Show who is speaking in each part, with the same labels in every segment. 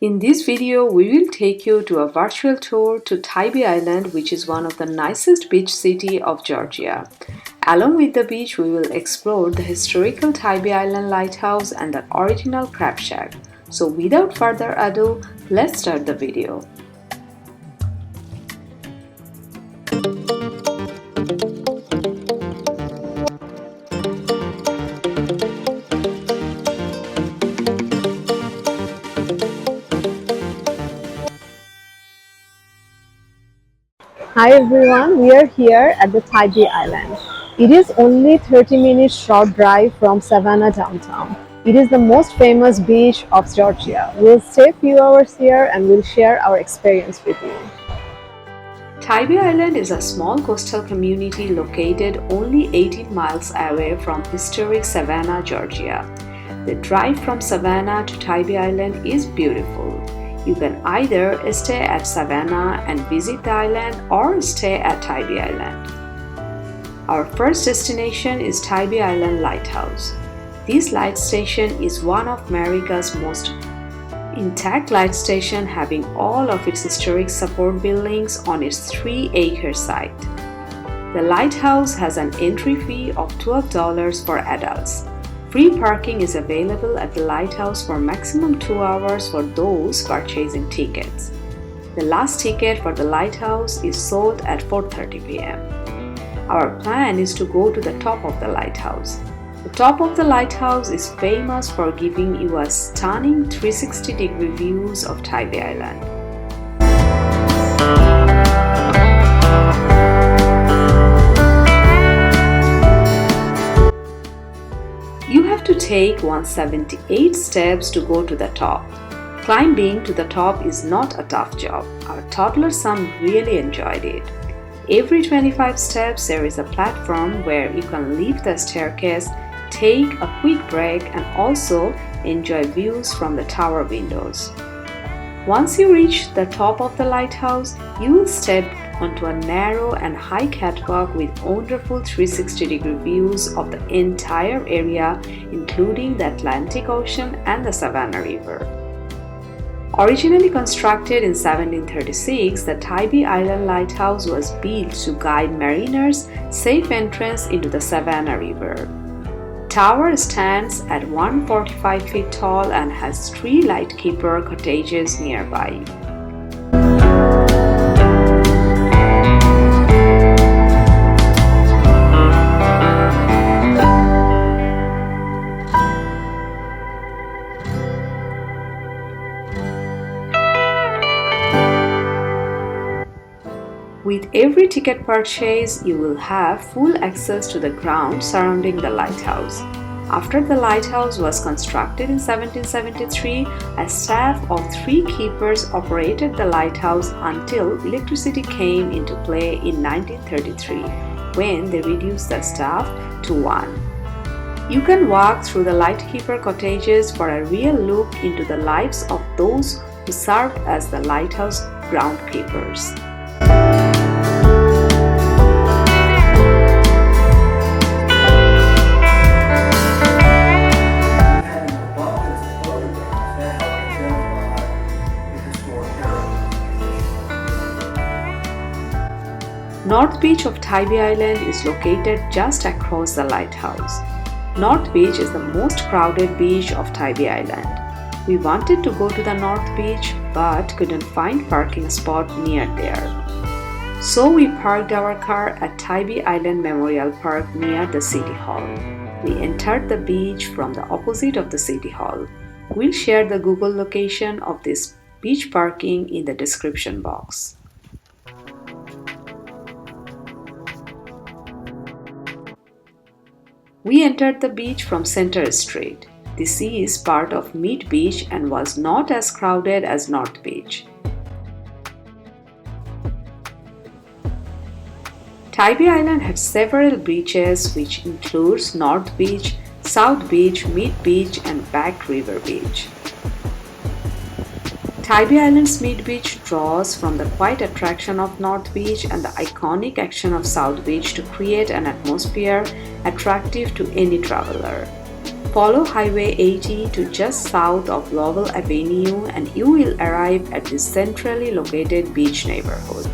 Speaker 1: In this video, we will take you to a virtual tour to Tybee Island, which is one of the nicest beach city of Georgia. Along with the beach, we will explore the historical Tybee Island Lighthouse and the original crab shack. So without further ado, let's start the video.
Speaker 2: Hi everyone, we are here at the Tybee Island. It is only 30 minutes short drive from Savannah downtown. It is the most famous beach of Georgia. We'll stay a few hours here and we'll share our experience with you.
Speaker 1: Tybee Island is a small coastal community located only 18 miles away from historic Savannah, Georgia. The drive from Savannah to Tybee Island is beautiful. You can either stay at Savannah and visit the island or stay at Tybee Island. Our first destination is Tybee Island Lighthouse. This light station is one of America's most intact light station, having all of its historic support buildings on its 3-acre site. The lighthouse has an entry fee of $12 for adults. Free parking is available at the lighthouse for maximum 2 hours for those purchasing tickets. The last ticket for the lighthouse is sold at 4:30 p.m. Our plan is to go to the top of the lighthouse. The top of the lighthouse is famous for giving you a stunning 360-degree views of Tybee Island. You have to take 178 steps to go to the top. Climbing to the top is not a tough job. Our toddler son really enjoyed it. Every 25 steps there is a platform where you can leave the staircase, take a quick break and also enjoy views from the tower windows. Once you reach the top of the lighthouse, you will step onto a narrow and high catwalk with wonderful 360-degree views of the entire area, including the Atlantic Ocean and the Savannah River. Originally constructed in 1736, the Tybee Island Lighthouse was built to guide mariners' safe entrance into the Savannah River. Tower stands at 145 feet tall and has 3 lightkeeper cottages nearby. With every ticket purchase, you will have full access to the ground surrounding the lighthouse. After the lighthouse was constructed in 1773, a staff of 3 keepers operated the lighthouse until electricity came into play in 1933, when they reduced the staff to 1. You can walk through the lightkeeper cottages for a real look into the lives of those who served as the lighthouse groundkeepers. North Beach of Tybee Island is located just across the lighthouse. North Beach is the most crowded beach of Tybee Island. We wanted to go to the North Beach but couldn't find parking spot near there. So we parked our car at Tybee Island Memorial Park near the City Hall. We entered the beach from the opposite of the City Hall. We'll share the Google location of this beach parking in the description box. We entered the beach from Center Street. This is part of Mid Beach and was not as crowded as North Beach. Tybee Island had several beaches, which includes North Beach, South Beach, Mid Beach, and Back River Beach. Tybee Island's Mid Beach draws from the quiet attraction of North Beach and the iconic action of South Beach to create an atmosphere attractive to any traveler. Follow Highway 80 to just south of Lovell Avenue and you will arrive at this centrally located beach neighborhood.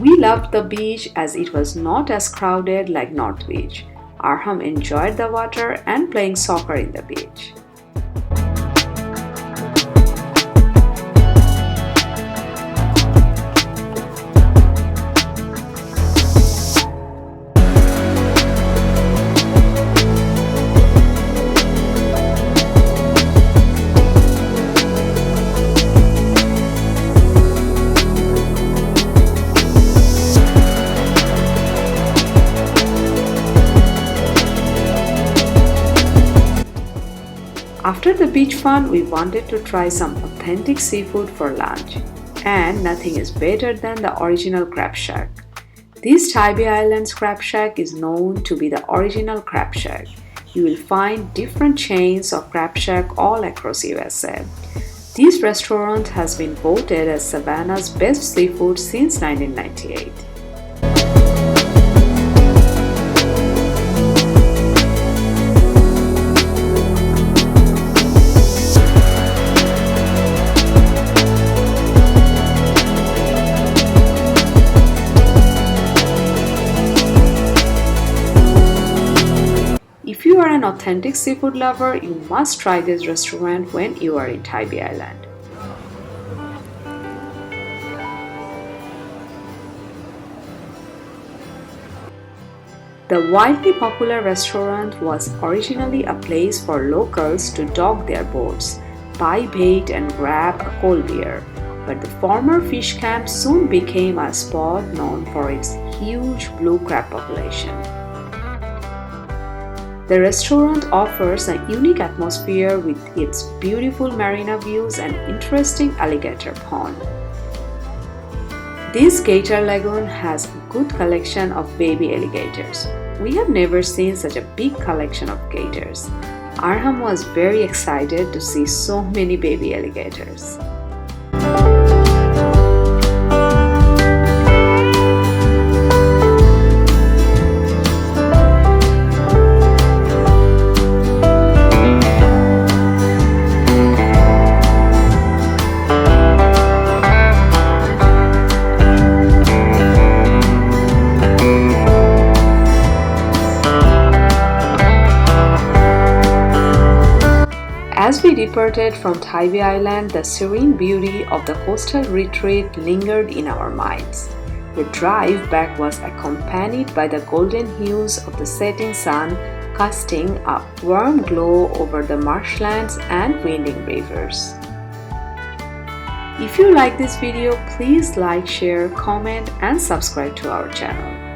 Speaker 1: We loved the beach as it was not as crowded like North Beach. Arham enjoyed the water and playing soccer in the beach. After the beach fun, we wanted to try some authentic seafood for lunch. And nothing is better than the original crab shack. This Tybee Island's crab shack is known to be the original crab shack. You will find different chains of crab shack all across USA. This restaurant has been voted as Savannah's best seafood since 1998. If you are an authentic seafood lover, you must try this restaurant when you are in Tybee Island. The wildly popular restaurant was originally a place for locals to dock their boats, buy bait and grab a cold beer, but the former fish camp soon became a spot known for its huge blue crab population. The restaurant offers a unique atmosphere with its beautiful marina views and interesting alligator pond. This gator lagoon has a good collection of baby alligators. We have never seen such a big collection of gators. Arham was very excited to see so many baby alligators. As we departed from Tybee Island, the serene beauty of the coastal retreat lingered in our minds. The drive back was accompanied by the golden hues of the setting sun, casting a warm glow over the marshlands and winding rivers. If you like this video, please like, share, comment, and subscribe to our channel.